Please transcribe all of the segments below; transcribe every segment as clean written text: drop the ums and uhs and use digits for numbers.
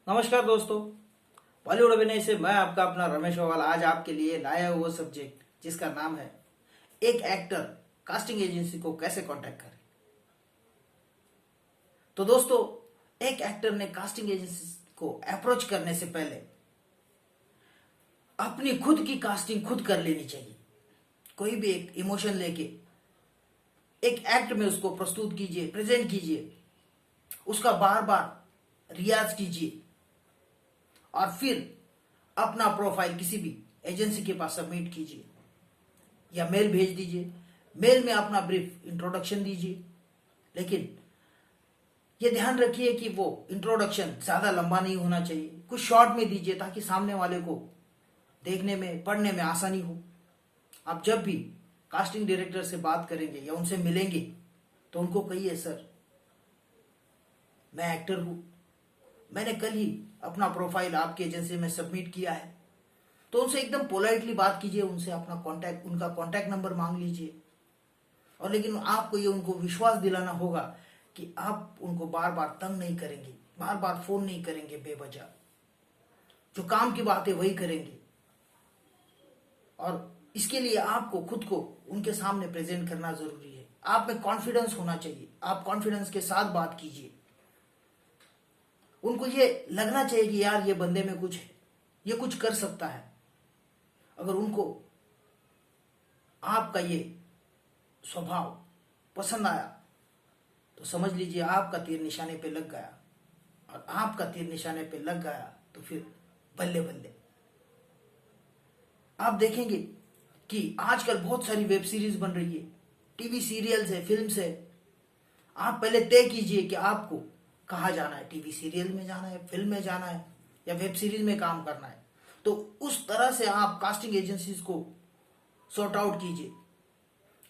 नमस्कार दोस्तों, बॉलीवुड अभिनय से मैं आपका अपना रमेश अग्रवाल आज आपके लिए लाया हुआ सब्जेक्ट जिसका नाम है एक एक्टर कास्टिंग एजेंसी को कैसे कांटेक्ट करे। तो दोस्तों, एक एक्टर ने कास्टिंग एजेंसी को अप्रोच करने से पहले अपनी खुद की कास्टिंग खुद कर लेनी चाहिए। कोई भी एक इमोशन लेके एक एक्ट में उसको प्रस्तुत कीजिए, प्रेजेंट कीजिए, उसका बार बार रियाज कीजिए और फिर अपना प्रोफाइल किसी भी एजेंसी के पास सबमिट कीजिए या मेल भेज दीजिए। मेल में अपना ब्रीफ इंट्रोडक्शन दीजिए, लेकिन ये ध्यान रखिए कि वो इंट्रोडक्शन ज्यादा लंबा नहीं होना चाहिए। कुछ शॉर्ट में दीजिए ताकि सामने वाले को देखने में, पढ़ने में आसानी हो। आप जब भी कास्टिंग डायरेक्टर से बात करेंगे या उनसे मिलेंगे तो उनको कहिए, सर मैं एक्टर हूं, मैंने कल ही अपना प्रोफाइल आपकी एजेंसी में सबमिट किया है। तो उनसे एकदम पोलाइटली बात कीजिए, उनसे अपना उनका कांटेक्ट नंबर मांग लीजिए। और लेकिन आपको ये उनको विश्वास दिलाना होगा कि आप उनको बार बार तंग नहीं करेंगे, बार बार फोन नहीं करेंगे बेवजह। जो काम की बात है वही करेंगे। और इसके लिए आपको खुद को उनके सामने प्रेजेंट करना जरूरी है। आप में कॉन्फिडेंस होना चाहिए। आप कॉन्फिडेंस के साथ बात कीजिए। उनको ये लगना चाहिए कि यार ये बंदे में कुछ है, ये कुछ कर सकता है। अगर उनको आपका ये स्वभाव पसंद आया तो समझ लीजिए आपका तीर निशाने पे लग गया। और आपका तीर निशाने पे लग गया तो फिर बल्ले बल्ले। आप देखेंगे कि आजकल बहुत सारी वेब सीरीज बन रही है, टीवी सीरियल्स है, फिल्म्स है। आप पहले तय कीजिए कि आपको कहाँ जाना है, टीवी सीरियल में जाना है, फिल्म में जाना है या वेब सीरीज में काम करना है। तो उस तरह से आप कास्टिंग एजेंसीज को सॉर्ट आउट कीजिए।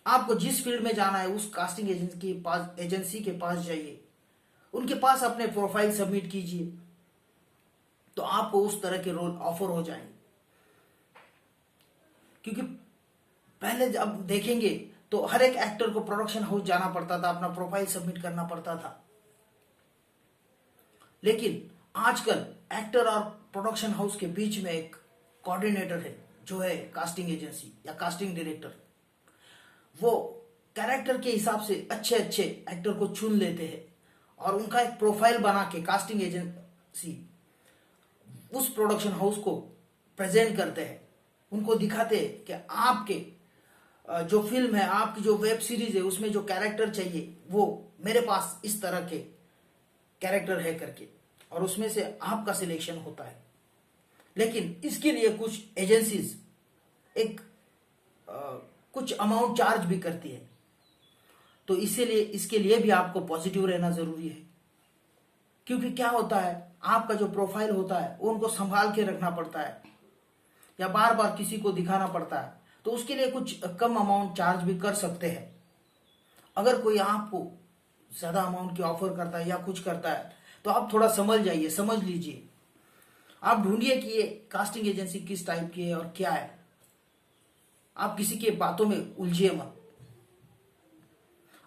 आपको जिस फील्ड में जाना है उस कास्टिंग एजेंसी के पास जाइए, उनके पास अपने प्रोफाइल सबमिट कीजिए, तो आपको उस तरह के रोल ऑफर हो जाएंगे। क्योंकि पहले जब देखेंगे तो हर एक एक्टर को प्रोडक्शन हाउस जाना पड़ता था, अपना प्रोफाइल सबमिट करना पड़ता था। लेकिन आजकल एक्टर और प्रोडक्शन हाउस के बीच में एक कोऑर्डिनेटर है जो है कास्टिंग एजेंसी या कास्टिंग डायरेक्टर। वो कैरेक्टर के हिसाब से अच्छे अच्छे एक्टर को चुन लेते हैं और उनका एक प्रोफाइल बना के कास्टिंग एजेंसी उस प्रोडक्शन हाउस को प्रेजेंट करते हैं। उनको दिखाते हैं कि आपके जो फिल्म है, आपकी जो वेब सीरीज है, उसमें जो कैरेक्टर चाहिए वो मेरे पास इस तरह के कैरेक्टर है करके, और उसमें से आपका सिलेक्शन होता है। लेकिन इसके लिए कुछ एजेंसीज एक कुछ अमाउंट चार्ज भी करती है। तो इसीलिए इसके लिए भी आपको पॉजिटिव रहना जरूरी है। क्योंकि क्या होता है, आपका जो प्रोफाइल होता है वो उनको संभाल के रखना पड़ता है या बार बार किसी को दिखाना पड़ता है। तो उसके लिए कुछ कम अमाउंट चार्ज भी कर सकते हैं। अगर कोई आपको ज्यादा अमाउंट की ऑफर करता है या कुछ करता है तो आप थोड़ा समझ जाइए, समझ लीजिए। आप ढूंढिए कि ये कास्टिंग एजेंसी किस टाइप की है और क्या है। आप किसी के बातों में उलझिए मत।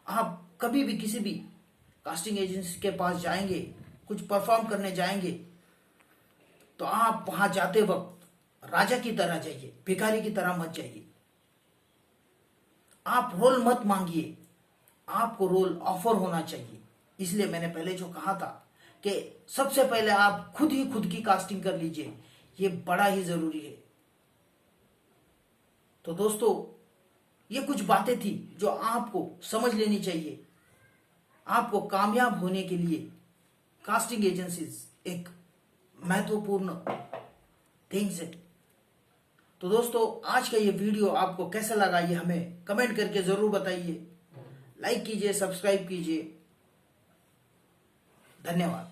आप कभी भी किसी भी कास्टिंग एजेंसी के पास जाएंगे, कुछ परफॉर्म करने जाएंगे, तो आप वहां जाते वक्त राजा की तरह जाइए, भिखारी की तरह मत जाइए। आप रोल मत मांगिए, आपको रोल ऑफर होना चाहिए। इसलिए मैंने पहले जो कहा था कि सबसे पहले आप खुद ही खुद की कास्टिंग कर लीजिए, ये बड़ा ही जरूरी है। तो दोस्तों, ये कुछ बातें थी जो आपको समझ लेनी चाहिए। आपको कामयाब होने के लिए कास्टिंग एजेंसीज एक महत्वपूर्ण थिंग्स है। तो दोस्तों, आज का ये वीडियो आपको कैसा लगा ये हमें कमेंट करके जरूर बताइए। लाइक कीजिए, सब्सक्राइब कीजिए। धन्यवाद।